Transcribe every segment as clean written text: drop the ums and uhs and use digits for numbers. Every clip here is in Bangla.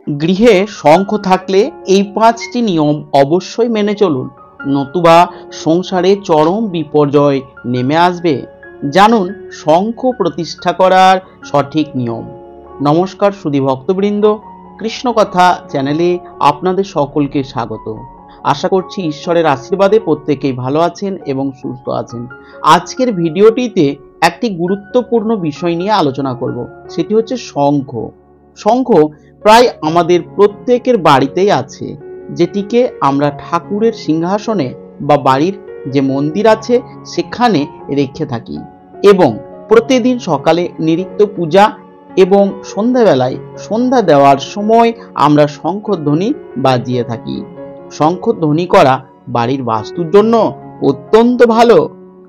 গৃহে শঙ্খ থাকলে এই 5টি নিয়ম অবশ্যই মেনে চলুন, নতুবা সংসারে চরম বিপর্যয় নেমে আসবে। জানুন শঙ্খ প্রতিষ্ঠা করার সঠিক নিয়ম। নমস্কার সুধী ভক্তবৃন্দ, কৃষ্ণকথা চ্যানেলে আপনাদের সকলকে স্বাগত। আশা করছি ঈশ্বরের আশীর্বাদে প্রত্যেকেই ভালো আছেন এবং সুস্থ আছেন। আজকের ভিডিওটিতে একটি গুরুত্বপূর্ণ বিষয় নিয়ে আলোচনা করব, সেটি হচ্ছে শঙ্খ। শঙ্খ প্রায় আমাদের প্রত্যেকের বাড়িতেই আছে, যেটিকে আমরা ঠাকুরের সিংহাসনে বা বাড়ির যে মন্দির আছে সেখানে রেখে থাকি এবং প্রতিদিন সকালে নিত্য পূজা এবং সন্ধ্যাবেলায় সন্ধ্যা দেওয়ার সময় আমরা শঙ্খধ্বনি বাজিয়ে থাকি। শঙ্খধ্বনি করা বাড়ির বাস্তুর জন্য অত্যন্ত ভালো।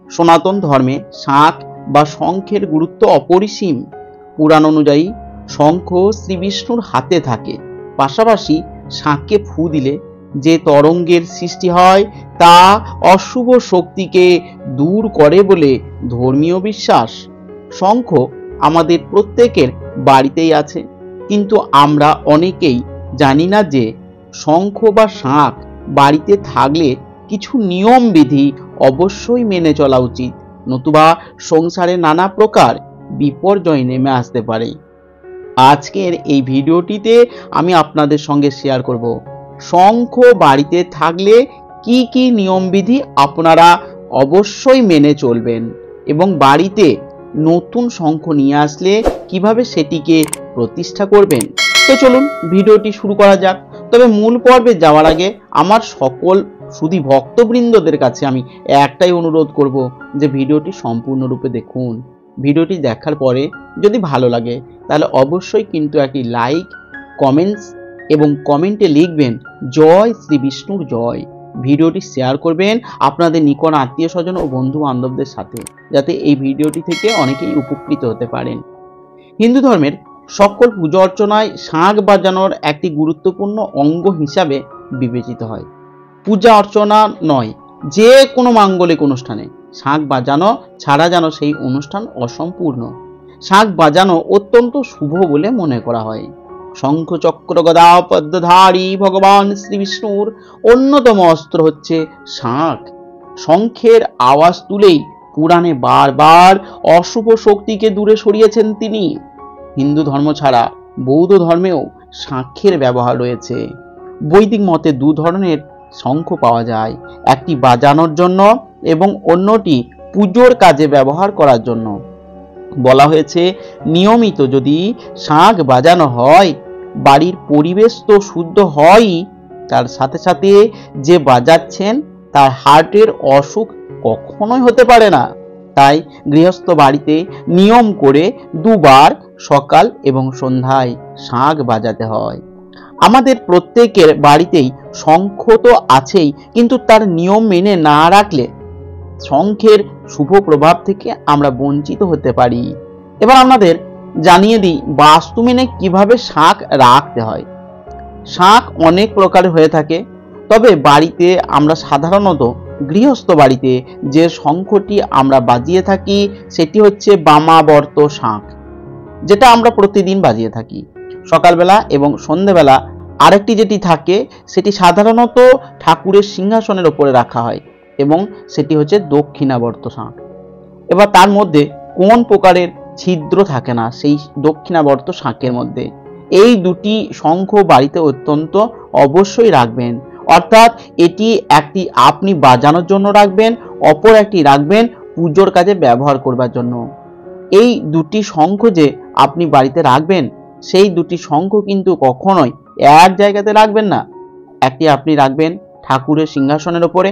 সনাতন ধর্মে শাঁখ বা শঙ্খের গুরুত্ব অপরিসীম। পুরাণ অনুযায়ী শঙ্খ শ্রী বিষ্ণুর হাতে থাকে, পাশাপাশি শাঁখে ফু দিলে যে তরঙ্গের সৃষ্টি হয় তা অশুভ শক্তিকে দূর করে বলে ধর্মীয় বিশ্বাস। শঙ্খ আমাদের প্রত্যেকের বাড়িতেই আছে, কিন্তু আমরা অনেকেই জানি না যে শঙ্খ বা শাঁখ বাড়িতে থাকলে কিছু নিয়ম বিধি অবশ্যই মেনে চলা উচিত, নতুবা সংসারে নানা প্রকার বিপর্যয় নেমে আসতে পারে। আজকের এই ভিডিওটিতে আমি আপনাদের সঙ্গে শেয়ার করব শঙ্খ বাড়িতে থাকলে কি কি নিয়মবিধি আপনারা অবশ্যই মেনে চলবেন এবং বাড়িতে নতুন শঙ্খ নিয়ে আসলে কিভাবে সেটিকে প্রতিষ্ঠা করবেন। তো চলুন ভিডিওটি শুরু করা যাক। তবে মূল পর্বে যাওয়ার আগে আমার সকল সুধী ভক্তবৃন্দদের কাছে আমি একটাই অনুরোধ করব যে ভিডিওটি সম্পূর্ণরূপে দেখুন। ভিডিওটি দেখার পরে যদি ভালো লাগে তাহলে অবশ্যই কিন্তু একটি লাইক, কমেন্টস এবং কমেন্টে লিখবেন জয় শ্রী বিষ্ণুর জয়। ভিডিওটি শেয়ার করবেন আপনাদের নিকট আত্মীয় স্বজন ও বন্ধু বান্ধবদের সাথে, যাতে এই ভিডিওটি থেকে অনেকেই উপকৃত হতে পারেন। হিন্দু ধর্মের সকল পূজা অর্চনায় শাঁখ বাজানোর একটি গুরুত্বপূর্ণ অঙ্গ হিসাবে বিবেচিত হয়। পূজা অর্চনা নয়, যে কোনো মাঙ্গলিক অনুষ্ঠানে শাঁখ বাজানো ছাড়া যেন সেই অনুষ্ঠান অসম্পূর্ণ। শাঁখ বাজানো অত্যন্ত শুভ বলে মনে করা হয়। শঙ্খ চক্র গদা পদ্মধারী ভগবান শ্রী বিষ্ণুর অন্যতম অস্ত্র হচ্ছে শাঁখ। শঙ্খের আওয়াজ তুলেই পুরাণে বারবার অশুভ শক্তিকে দূরে সরিয়েছেন তিনি। হিন্দু ধর্ম ছাড়া বৌদ্ধ ধর্মেও শাঁখের ব্যবহার রয়েছে। বৈদিক মতে দু ধরনের শঙ্খ পাওয়া যায়, একটি বাজানোর জন্য এবং অন্যটি পুজোর কাজে ব্যবহার করার জন্য। বলা হয়েছে নিয়মিত যদি শাঁখ বাজানো হয় বাড়ির পরিবেশ তো শুদ্ধ হয়ই, তার সাথে সাথে যে বাজাচ্ছেন তার হার্টের অসুখ কখনোই হতে পারে না। তাই গৃহস্থ বাড়িতে নিয়ম করে দুবার সকাল এবং সন্ধ্যায় শাঁখ বাজাতে হয়। আমাদের প্রত্যেকের বাড়িতেই শঙ্খ তো আছেই, কিন্তু তার নিয়ম মেনে না রাখলে শঙ্খের শুভ প্রভাব থেকে আমরা বঞ্চিত হতে পারি। এবার আপনাদের জানিয়ে দিই বাস্তু মেনে কিভাবে শাঁখ রাখতে হয়। শাঁখ অনেক প্রকারের হয়ে থাকে, তবে বাড়িতে আমরা সাধারণত গৃহস্থ বাড়িতে যে শঙ্খটি আমরা বাজিয়ে থাকি সেটি হচ্ছে বামাবর্ত শাঁখ, যেটা আমরা প্রতিদিন বাজিয়ে থাকি সকালবেলা এবং সন্ধ্যেবেলা। আরেকটি যেটি থাকে সেটি সাধারণত ঠাকুরের সিংহাসনের ওপরে রাখা হয় এবং সেটি হচ্ছে দক্ষিণাবর্ত শাঁখ। এবার তার মধ্যে কোন প্রকারের ছিদ্র থাকে না সেই দক্ষিণাবর্ত শাঁখের মধ্যে। এই দুটি শঙ্খ বাড়িতে অত্যন্ত অবশ্যই রাখবেন, অর্থাৎ এটি একটি আপনি বাজানোর জন্য রাখবেন, অপর একটি রাখবেন পুজোর কাজে ব্যবহার করবার জন্য। এই দুটি শঙ্খ যে আপনি বাড়িতে রাখবেন সেই দুটি শঙ্খ কিন্তু কখনোই এক জায়গাতে রাখবেন না। একটি আপনি রাখবেন ঠাকুরের সিংহাসনের ওপরে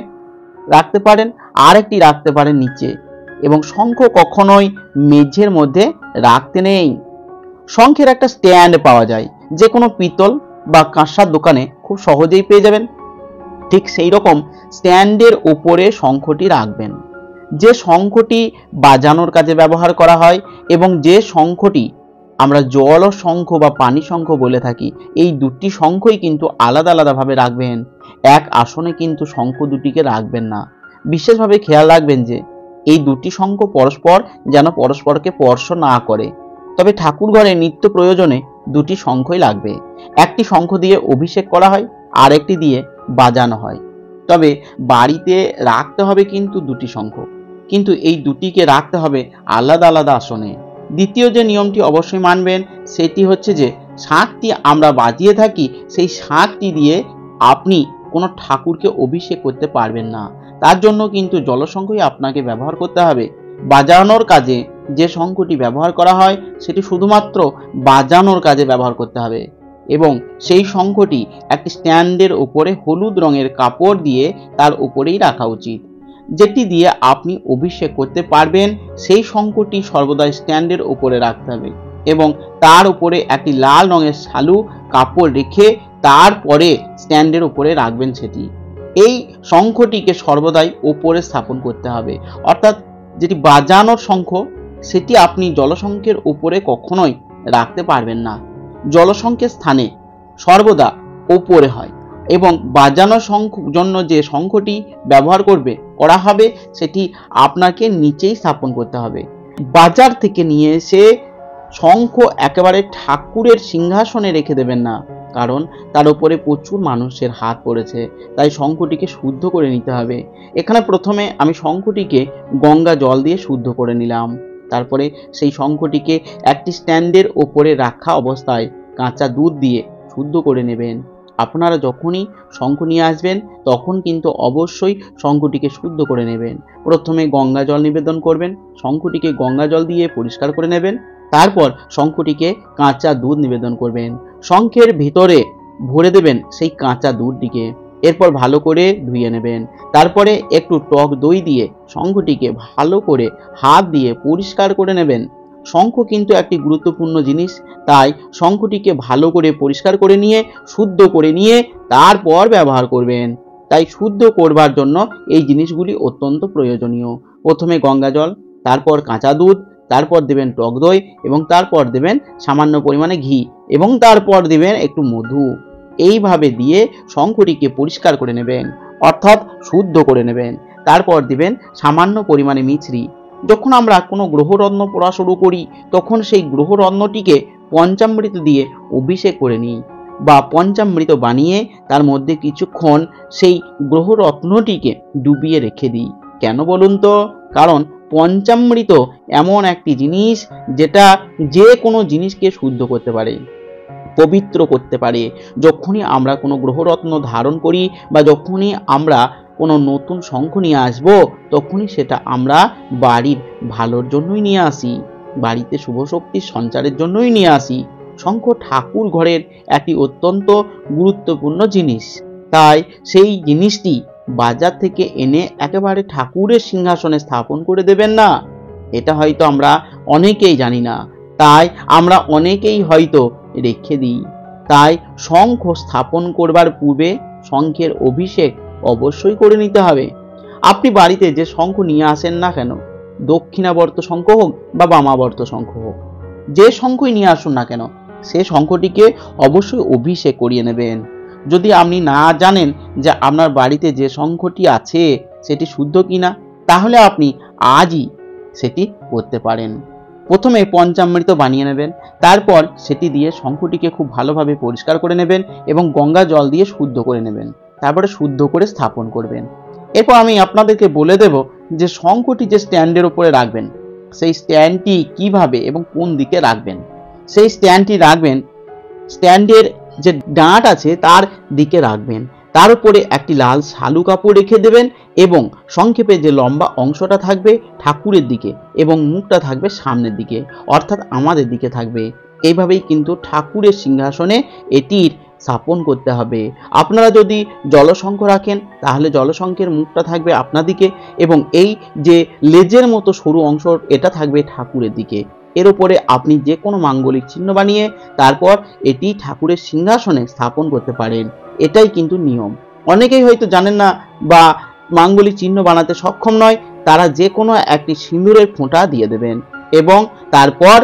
রাখতে পারেন, আর একটি রাখতে পারেন নিচে, এবং শঙ্খ কখনোই মেঝের মধ্যে রাখতে নেই। শঙ্খের একটা স্ট্যান্ড পাওয়া যায়, যে কোনো পিতল বা কাঁসার দোকানে খুব সহজেই পেয়ে যাবেন। ঠিক সেই রকম স্ট্যান্ডের উপরে শঙ্খটি রাখবেন। যে শঙ্খটি বাজানোর কাজে ব্যবহার করা হয় এবং যে শঙ্খটি আমরা জল শঙ্খ বা পানি শঙ্খ বলে থাকি, এই দুটি শঙ্খই কিন্তু আলাদা আলাদাভাবে রাখবেন। এক আসনে কিন্তু শঙ্খ দুটিকে রাখবেন না। বিশেষভাবে খেয়াল রাখবেন যে এই দুটি শঙ্খ পরস্পর যেন পরস্পরকে স্পর্শ না করে। তবে ঠাকুর ঘরে নিত্য প্রয়োজনে দুটি শঙ্খই লাগবে। একটি শঙ্খ দিয়ে অভিষেক করা হয়, আর একটি দিয়ে বাজানো হয়। তবে বাড়িতে রাখতে হবে কিন্তু দুটি শঙ্খ, কিন্তু এই দুটিকে রাখতে হবে আলাদা আলাদা আসনে। দ্বিতীয় যে নিয়মটি অবশ্যই মানবেন সেটি হচ্ছে যে শাঁখটি আমরা বাজিয়ে থাকি, সেই শাঁখটি দিয়ে আপনি কোনো ঠাকুরকে অভিষেক করতে পারবেন না। তার জন্য কিন্তু জলশঙ্খই আপনাকে ব্যবহার করতে হবে। বাজানোর কাজে যে শঙ্খটি ব্যবহার করা হয় সেটি শুধুমাত্র বাজানোর কাজে ব্যবহার করতে হবে, এবং সেই শঙ্খটি একটি স্ট্যান্ডের উপরে হলুদ রঙের কাপড় দিয়ে তার উপরেই রাখা উচিত। যেটি দিয়ে আপনি অভিষেক করতে পারবেন সেই শঙ্খটি সর্বদাই স্ট্যান্ডের উপরে রাখতে হবে, এবং তার উপরে একটি লাল রঙের শালু কাপড় রেখে তারপরে স্ট্যান্ডের উপরে রাখবেন সেটি। এই শঙ্খটিকে সর্বদাই উপরে স্থাপন করতে হবে, অর্থাৎ যেটি বাজানোর শঙ্খ সেটি আপনি জলশঙ্খের উপরে কখনোই রাখতে পারবেন না। জলশঙ্খের স্থানে সর্বদা উপরে হয়, এবং বাজানোর জন্য যে শঙ্খটি ব্যবহার করা হবে সেটি আপনাকে নিচেই স্থাপন করতে হবে। বাজার থেকে নিয়ে এসে শঙ্খ একেবারে ঠাকুরের সিংহাসনে রেখে দেবেন না, কারণ তার উপরে প্রচুর মানুষের হাত পড়েছে, তাই শঙ্খটিকে শুদ্ধ করে নিতে হবে। এখানে প্রথমে আমি শঙ্খটিকে গঙ্গা জল দিয়ে শুদ্ধ করে নিলাম। তারপরে সেই শঙ্খটিকে একটি স্ট্যান্ডের ওপরে রাখা অবস্থায় কাঁচা দুধ দিয়ে শুদ্ধ করে নেবেন। আপনারা যখনই শঙ্খ নিয়ে আসবেন তখন কিন্তু অবশ্যই শঙ্খটিকে শুদ্ধ করে নেবেন। প্রথমে গঙ্গা জল নিবেদন করবেন, শঙ্খটিকে গঙ্গা জল দিয়ে পরিষ্কার করে নেবেন। তারপর শঙ্খটিকে কাঁচা দুধ নিবেদন করবেন, শঙ্খের ভিতরে ভরে দেবেন সেই কাঁচা দুধটিকে। এরপর ভালো করে ধুয়ে নেবেন। তারপরে একটু টক দই দিয়ে শঙ্খটিকে ভালো করে হাত দিয়ে পরিষ্কার করে নেবেন। শঙ্খ কিন্তু একটি গুরুত্বপূর্ণ জিনিস, তাই শঙ্খটিকে ভালো করে পরিষ্কার করে নিয়ে শুদ্ধ করে নিয়ে তারপর ব্যবহার করবেন। তাই শুদ্ধ করবার জন্য এই জিনিসগুলি অত্যন্ত প্রয়োজনীয়। প্রথমে গঙ্গা জল, তারপর কাঁচা দুধ, তারপর দেবেন টক দই, এবং তারপর দেবেন সামান্য পরিমাণে ঘি, এবং তারপর দেবেন একটু মধু। এইভাবে দিয়ে শঙ্খটিকে পরিষ্কার করে নেবেন, অর্থাৎ শুদ্ধ করে নেবেন। তারপর দিবেন সামান্য পরিমাণে মিছরি। যখন আমরা কোনো গ্রহরত্ন পড়া শুরু করি তখন সেই গ্রহরত্নটিকে পঞ্চামৃত দিয়ে অভিষেক করে নিই, বা পঞ্চামৃত বানিয়ে তার মধ্যে কিছুক্ষণ সেই গ্রহরত্নটিকে ডুবিয়ে রেখে দিই। কেন বলুন তো? কারণ পঞ্চামৃত এমন একটি জিনিস যেটা যে কোনো জিনিসকে শুদ্ধ করতে পারে, পবিত্র করতে পারে। যখনই আমরা কোনো গ্রহরত্ন ধারণ করি বা যখনই আমরা কোনো নতুন শঙ্খ নিয়ে আসব তখনই সেটা আমরা বাড়ির ভালোর জন্যই নিয়ে আসি, বাড়িতে শুভ শক্তির সঞ্চারের জন্যই নিয়ে আসি। শঙ্খ ঠাকুর ঘরের একটি অত্যন্ত গুরুত্বপূর্ণ জিনিস, তাই সেই জিনিসটি বাজার থেকে এনে একেবারে ঠাকুরের সিংহাসনে স্থাপন করে দেবেন না, এটা হয়তো আমরা অনেকেই জানি না, তাই আমরা অনেকেই হয়তো রেখে দিই। তাই শঙ্খ স্থাপন করবার পূর্বে শঙ্খের অভিষেক অবশ্যই করে নিতে হবে। আপনি বাড়িতে যে শঙ্খ নিয়ে আসেন না কেন, দক্ষিণাবর্ত শঙ্খ হোক বা বামাবর্ত শঙ্খ হোক, যে শঙ্খই নিয়ে আসুন না কেন, সে শঙ্খটিকে অবশ্যই অভিষেক করিয়ে নেবেন। যদি আপনি না জানেন যে আপনার বাড়িতে যে শঙ্খটি আছে সেটি শুদ্ধ কিনা, তাহলে আপনি আজই সেটি করতে পারেন। প্রথমে পঞ্চামৃত বানিয়ে নেবেন, তারপর সেটি দিয়ে শঙ্খটিকে খুব ভালোভাবে পরিষ্কার করে নেবেন এবং গঙ্গা জল দিয়ে শুদ্ধ করে নেবেন। তারপরে শুদ্ধ করে স্থাপন করবেন। এরপর আমি আপনাদেরকে বলে দেব যে শঙ্খটি যে স্ট্যান্ডের উপরে রাখবেন সেই স্ট্যান্ডটি কিভাবে এবং কোন দিকে রাখবেন। সেই স্ট্যান্ডটি রাখবেন স্ট্যান্ডের যে ডাঁট আছে তার দিকে রাখবেন, তার উপরে একটি লাল শালু কাপড় রেখে দেবেন এবং সংক্ষেপে যে লম্বা অংশটা থাকবে ঠাকুরের দিকে এবং মুখটা থাকবে সামনের দিকে, অর্থাৎ আমাদের দিকে থাকবে। এইভাবেই কিন্তু ঠাকুরের সিংহাসনে এটির স্থাপন করতে হবে। আপনারা যদি জলশঙ্খ রাখেন তাহলে জলশঙ্খের মুখটা থাকবে আপনার দিকে এবং এই যে লেজের মতো সরু অংশ এটা থাকবে ঠাকুরের দিকে। এর উপরে আপনি যে কোনো মাঙ্গলিক চিহ্ন বানিয়ে তারপর এটি ঠাকুরের সিংহাসনে স্থাপন করতে পারেন। এটাই কিন্তু নিয়ম। অনেকেই হয়তো জানেন না বা মাঙ্গলিক চিহ্ন বানাতে সক্ষম নয়, তারা যে কোনো একটি সিঁদুরের ফোঁটা দিয়ে দেবেন এবং তারপর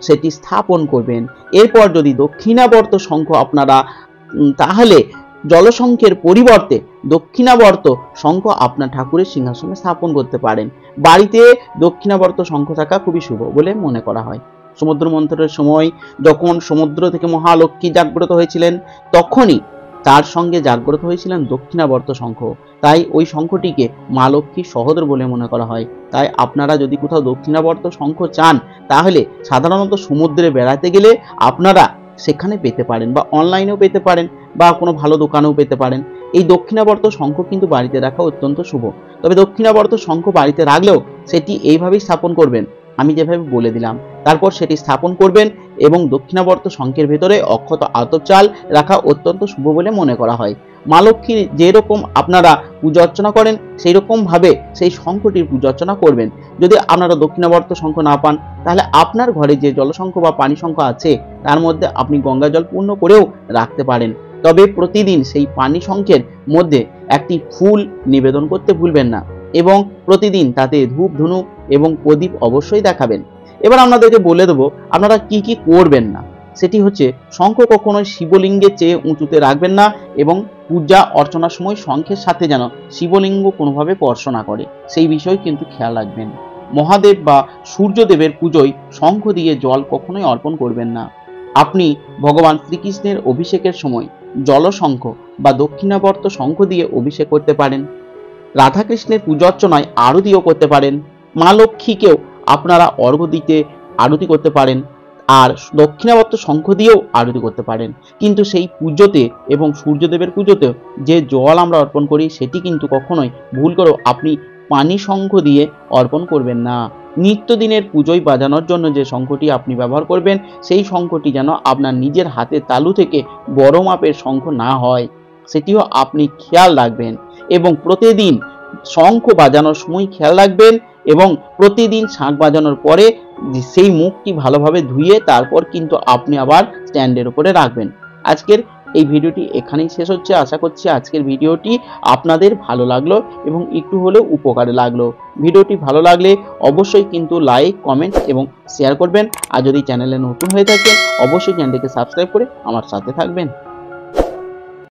সেটি স্থাপন করবেন। এরপর যদি দক্ষিণাবর্ত শঙ্খ আপনারা তাহলে জলশঙ্খের পরিবর্তে দক্ষিণাবর্ত শঙ্খ আপনার ঠাকুরের সিংহাসনে স্থাপন করতে পারেন। বাড়িতে দক্ষিণাবর্ত শঙ্খ থাকা খুবই শুভ বলে মনে করা হয়। সমুদ্র মন্থনের সময় যখন সমুদ্র থেকে মহালক্ষ্মী জাগ্রত হয়েছিলেন, তখনই তার সঙ্গে জাগ্রত হয়েছিলেন দক্ষিণাবর্ত শঙ্খ। তাই ওই শঙ্খটিকে মা লক্ষ্মীর সহোদর বলে মনে করা হয়। তাই আপনারা যদি কোথাও দক্ষিণাবর্ত শঙ্খ চান, তাহলে সাধারণত সমুদ্রে বেড়াতে গেলে আপনারা সেখানে পেতে পারেন, বা অনলাইনেও পেতে পারেন, বা কোনো ভালো দোকানেও পেতে পারেন। এই দক্ষিণাবর্ত শঙ্খ কিন্তু বাড়িতে রাখা অত্যন্ত শুভ। তবে দক্ষিণাবর্ত শঙ্খ বাড়িতে রাখলেও সেটি এইভাবেই স্থাপন করবেন, আমি যেভাবে বলে দিলাম। তারপর সেটি স্থাপন করবেন এবং দক্ষিণাবর্ত শঙ্খের ভেতরে অক্ষত আতপ চাল রাখা অত্যন্ত শুভ বলে মনে করা হয়। মা লক্ষ্মীর যেরকম আপনারা পূজা অর্চনা করেন, সেই রকম ভাবে সেই শঙ্খটির পূজা অর্চনা করবেন। যদি আপনারা দক্ষিণাবর্ত শঙ্খ না পান, তাহলে আপনার ঘরে যে জলশঙ্খ বা পানি শঙ্খ আছে, তার মধ্যে আপনি গঙ্গা জল পূর্ণ করেও রাখতে পারেন। তবে প্রতিদিন সেই পানি শঙ্খের মধ্যে একটি ফুল নিবেদন করতে ভুলবেন না, এবং প্রতিদিন তাতে ধূপ ধুনু এবং প্রদীপ অবশ্যই দেখাবেন। এবার আপনাদেরকে বলে দেবো আপনারা কি কি করবেন না। সেটি হচ্ছে, শঙ্খ কখনোই শিবলিঙ্গের চেয়ে উঁচুতে রাখবেন না, এবং পূজা অর্চনার সময় শঙ্খের সাথে যেন শিবলিঙ্গ কোনোভাবে স্পর্শ না করে, সেই বিষয় কিন্তু খেয়াল রাখবেন। মহাদেব বা সূর্যদেবের পুজোয় শঙ্খ দিয়ে জল কখনোই অর্পণ করবেন না। আপনি ভগবান শ্রীকৃষ্ণের অভিষেকের সময় জলশঙ্খ বা দক্ষিণাবর্ত শঙ্খ দিয়ে অভিষেক করতে পারেন। রাধাকৃষ্ণের পূজা অর্চনায় আরতিও করতে পারেন। মা লক্ষ্মীকেও আপনারা অর্ঘ্য দিতে আরতি করতে পারেন, আর দক্ষিণাবর্ত শঙ্খ দিয়েও আরতি করতে পারেন। কিন্তু সেই পুজোতে এবং সূর্যদেবের পুজোতে যে জল আমরা অর্পণ করি, সেটি কিন্তু কখনোই ভুল করেও আপনি পানি শঙ্খ দিয়ে অর্পণ করবেন না। নিত্যদিনের পুজোয় বাজানোর জন্য যে শঙ্খটি আপনি ব্যবহার করবেন, সেই শঙ্খটি যেন আপনার নিজের হাতের তালু থেকে বড় মাপের শঙ্খ না হয়, সেটিও আপনি খেয়াল রাখবেন। এবং প্রতিদিন শঙ্খ বাজানোর সময় খেয়াল রাখবেন, এবং প্রতিদিন শাঁখ বাজানোর পরে সেই মুখটি ভালোভাবে ধুয়ে তারপর কিন্তু আপনি আবার স্ট্যান্ডের উপরে রাখবেন। আজকের এই ভিডিওটি এখানেই শেষ হচ্ছে। আশা করছি আজকের ভিডিওটি আপনাদের ভালো লাগলো এবং একটু হলেও উপকারে লাগলো। ভিডিওটি ভালো লাগলে অবশ্যই কিন্তু লাইক, কমেন্ট এবং শেয়ার করবেন। আর যদি চ্যানেলে নতুন হয়ে থাকেন, অবশ্যই চ্যানেলটিকে সাবস্ক্রাইব করে আমার সাথে থাকবেন।